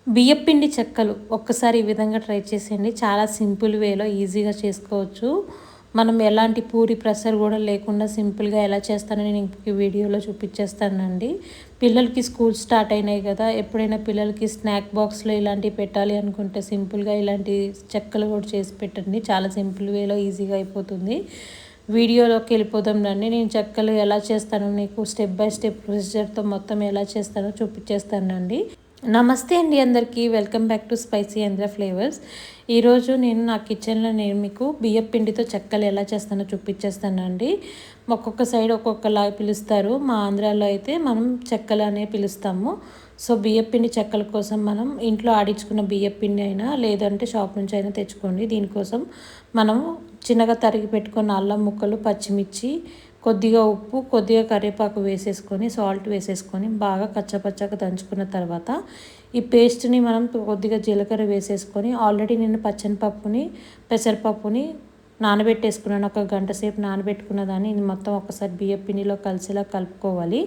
బియ్యపిండి చెక్కలు ఒక్కసారి ఈ విధంగా ట్రై చేసేయండి. చాలా సింపుల్ వేలో ఈజీగా చేసుకోవచ్చు. మనం ఎలాంటి పూరి ప్రెషర్ కూడా లేకుండా సింపుల్గా ఎలా చేస్తానని నేను ఈ వీడియోలో చూపించేస్తానండి. పిల్లలకి స్కూల్ స్టార్ట్ అయినాయి కదా, ఎప్పుడైనా పిల్లలకి స్నాక్ బాక్స్లో ఇలాంటివి పెట్టాలి అనుకుంటే సింపుల్గా ఇలాంటి చెక్కలు కూడా చేసి పెట్టండి. చాలా సింపుల్ వేలో ఈజీగా అయిపోతుంది. వీడియోలోకి వెళ్ళిపోదాం రండి. నేను చెక్కలు ఎలా చేస్తానో నీకు స్టెప్ బై స్టెప్ ప్రొసీజర్తో మొత్తం ఎలా చేస్తానో చూపించేస్తానండి. నమస్తే అండి అందరికీ, welcome back to spicy Andhra flavours. ఈరోజు నేను నా కిచెన్లో మీకు బియ్యం పిండితో చెక్కలు ఎలా చేస్తానో చూపించేస్తానండి. ఒక్కొక్క సైడ్ ఒక్కొక్కలా పిలుస్తారు. మా ఆంధ్రాలో అయితే మనం చెక్కలు అనే పిలుస్తాము. సో బియ్యం పిండి చెక్కల కోసం మనం ఇంట్లో ఆడించుకున్న బియ్యం పిండి అయినా లేదంటే షాప్ నుంచి అయినా తెచ్చుకోండి. దీనికోసం మనం చిన్నగా తరిగి పెట్టుకున్న అల్లం ముక్కలు, పచ్చిమిర్చి, కొద్దిగా ఉప్పు, కొద్దిగా కరివేపాకు వేసేసుకొని సాల్ట్ వేసేసుకొని బాగా కచ్చపచ్చగా దంచుకున్న తర్వాత ఈ పేస్ట్ని మనం కొద్దిగా జీలకర్ర వేసేసుకొని ఆల్రెడీ నేను పచ్చనిపప్పుని, పెసరపప్పుని నానబెట్టేసుకున్నాను. ఒక గంట సేపు నానబెట్టుకున్న దాన్ని ఇది మొత్తం ఒకసారి బియ్యం పిండిలో కలిసేలా కలుపుకోవాలి.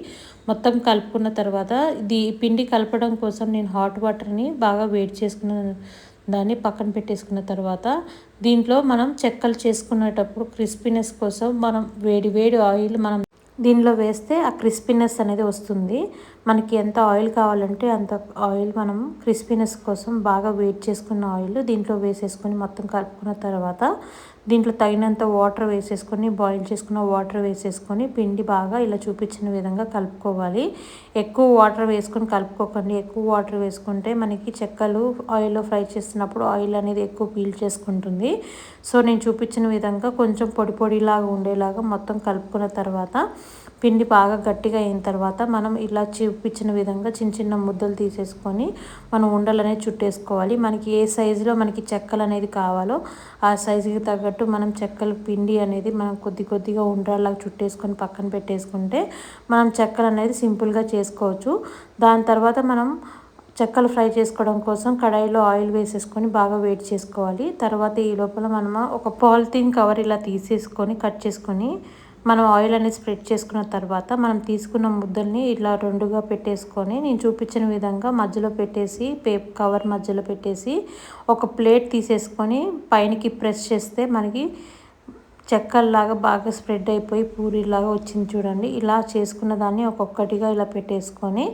మొత్తం కలుపుకున్న తర్వాత ఇది పిండి కలపడం కోసం నేను హాట్ వాటర్ని బాగా వేడి చేసుకున్న దాన్ని పక్కన పెట్టేసుకున్న తర్వాత దీంట్లో మనం చెక్కలు చేసుకునేటప్పుడు క్రిస్పీనెస్ కోసం మనం వేడి వేడి ఆయిల్ మనం దీనిలో వేస్తే ఆ క్రిస్పీనెస్ అనేది వస్తుంది. మనకి ఎంత ఆయిల్ కావాలంటే అంత ఆయిల్ మనం క్రిస్పీనెస్ కోసం బాగా వేడి చేసుకున్న ఆయిల్ దీంట్లో వేసేసుకొని మొత్తం కలుపుకున్న తర్వాత దీంట్లో తగినంత వాటర్ వేసేసుకొని బాయిల్ చేసుకున్న వాటర్ వేసేసుకొని పిండి బాగా ఇలా చూపించిన విధంగా కలుపుకోవాలి. ఎక్కువ వాటర్ వేసుకొని కలుపుకోకండి. ఎక్కువ వాటర్ వేసుకుంటే మనకి చెక్కలు ఆయిల్లో ఫ్రై చేస్తున్నప్పుడు ఆయిల్ అనేది ఎక్కువ పీల్ చేసుకుంటుంది. సో నేను చూపించిన విధంగా కొంచెం పొడి పొడిలాగా ఉండేలాగా మొత్తం కలుపుకున్న తర్వాత పిండి బాగా గట్టిగా అయిన తర్వాత మనం ఇలా చూపించిన విధంగా చిన్న చిన్న ముద్దలు తీసేసుకొని మనం ఉండలు అనేది చుట్టేసుకోవాలి. మనకి ఏ సైజులో మనకి చెక్కలు అనేది కావాలో ఆ సైజుకి తగ్గట్టు మనం చెక్కలు పిండి అనేది మనం కొద్ది కొద్దిగా ఉండలాగా చుట్టేసుకొని పక్కన పెట్టేసుకుంటే మనం చెక్కలు అనేది సింపుల్గా చేసుకోవచ్చు. దాని తర్వాత మనం చెక్కలు ఫ్రై చేసుకోవడం కోసం కడాయిలో ఆయిల్ వేసేసుకొని బాగా వేడి చేసుకోవాలి. తర్వాత ఈ లోపల మనం ఒక పాలిథిన్ కవర్ ఇలా తీసేసుకొని కట్ చేసుకొని మనం ఆయిల్ అనేది స్ప్రెడ్ చేసుకున్న తర్వాత మనం తీసుకున్న ముద్దల్ని ఇలా రెండుగా పెట్టేసుకొని నేను చూపించిన విధంగా మధ్యలో పెట్టేసి కవర్ మధ్యలో పెట్టేసి ఒక ప్లేట్ తీసేసుకొని పైనకి ప్రెస్ చేస్తే మనకి చెక్కల్లాగా బాగా స్ప్రెడ్ అయిపోయి పూరీలాగా వచ్చింది చూడండి. ఇలా చేసుకున్న దాన్ని ఒక్కొక్కటిగా ఇలా పెట్టేసుకొని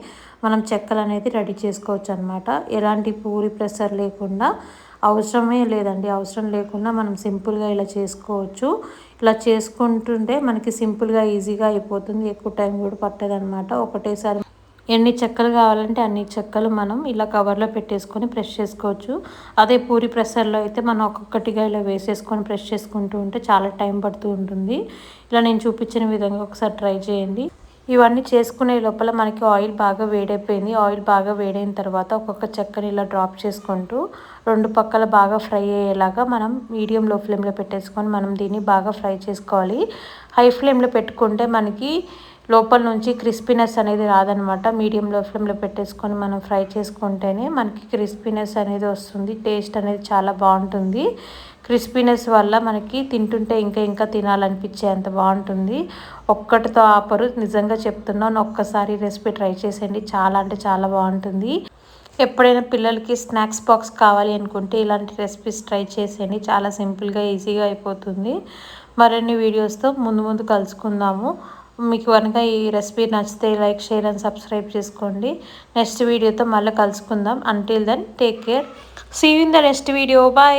మనం చెక్కలు అనేది రెడీ చేసుకోవచ్చు అనమాట. ఎలాంటి పూరి ప్రెషర్ లేకుండా అవసరమే లేదండి. అవసరం లేకుండా మనం సింపుల్గా ఇలా చేసుకోవచ్చు. ఇలా చేసుకుంటుంటే మనకి సింపుల్గా ఈజీగా అయిపోతుంది. ఎక్కువ టైం కూడా పట్టదనమాట. ఒకటేసారి ఎన్ని చెక్కలు కావాలంటే అన్ని చెక్కలు మనం ఇలా కవర్లో పెట్టేసుకొని ప్రెస్ చేసుకోవచ్చు. అదే పూరి ప్రెషర్లో అయితే మనం ఒక్కొక్కటిగా ఇలా వేసేసుకొని ప్రెస్ చేసుకుంటూ ఉంటే చాలా టైం పడుతూ ఉంటుంది. ఇలా నేను చూపించిన విధంగా ఒకసారి ట్రై చేయండి. ఇవన్నీ చేసుకునే లోపల మనకి ఆయిల్ బాగా వేడైపోయింది. ఆయిల్ బాగా వేడైన తర్వాత ఒక్కొక్క చెక్కని ఇలా డ్రాప్ చేసుకుంటూ రెండు పక్కల బాగా ఫ్రై అయ్యేలాగా మనం మీడియం లో ఫ్లేమ్లో పెట్టేసుకొని మనం దీన్ని బాగా ఫ్రై చేసుకోవాలి. హై ఫ్లేమ్లో పెట్టుకుంటే మనకి లోపల నుంచి క్రిస్పీనెస్ అనేది రాదనమాట. మీడియం లో ఫ్లేమ్లో పెట్టేసుకొని మనం ఫ్రై చేసుకుంటేనే మనకి క్రిస్పీనెస్ అనేది వస్తుంది. టేస్ట్ అనేది చాలా బాగుంటుంది. క్రిస్పీనెస్ వల్ల మనకి తింటుంటే ఇంకా ఇంకా తినాలనిపించే అంత బాగుంటుంది. ఒక్కటితో ఆపరు, నిజంగా చెప్తున్నాను. ఒక్కసారి రెసిపీ ట్రై చేసేయండి. చాలా అంటే చాలా బాగుంటుంది. ఎప్పుడైనా పిల్లలకి స్నాక్స్ బాక్స్ కావాలి అనుకుంటే ఇలాంటి రెసిపీస్ ట్రై చేసేయండి. చాలా సింపుల్గా ఈజీగా అయిపోతుంది. మరిన్ని వీడియోస్తో ముందు కలుసుకుందాము. మీకు కనుక ఈ రెసిపీ నచ్చితే లైక్, షేర్ అండ్ సబ్స్క్రైబ్ చేసుకోండి. నెక్స్ట్ వీడియోతో మళ్ళీ కలుసుకుందాం. Until then take care. See you in the next video. Bye.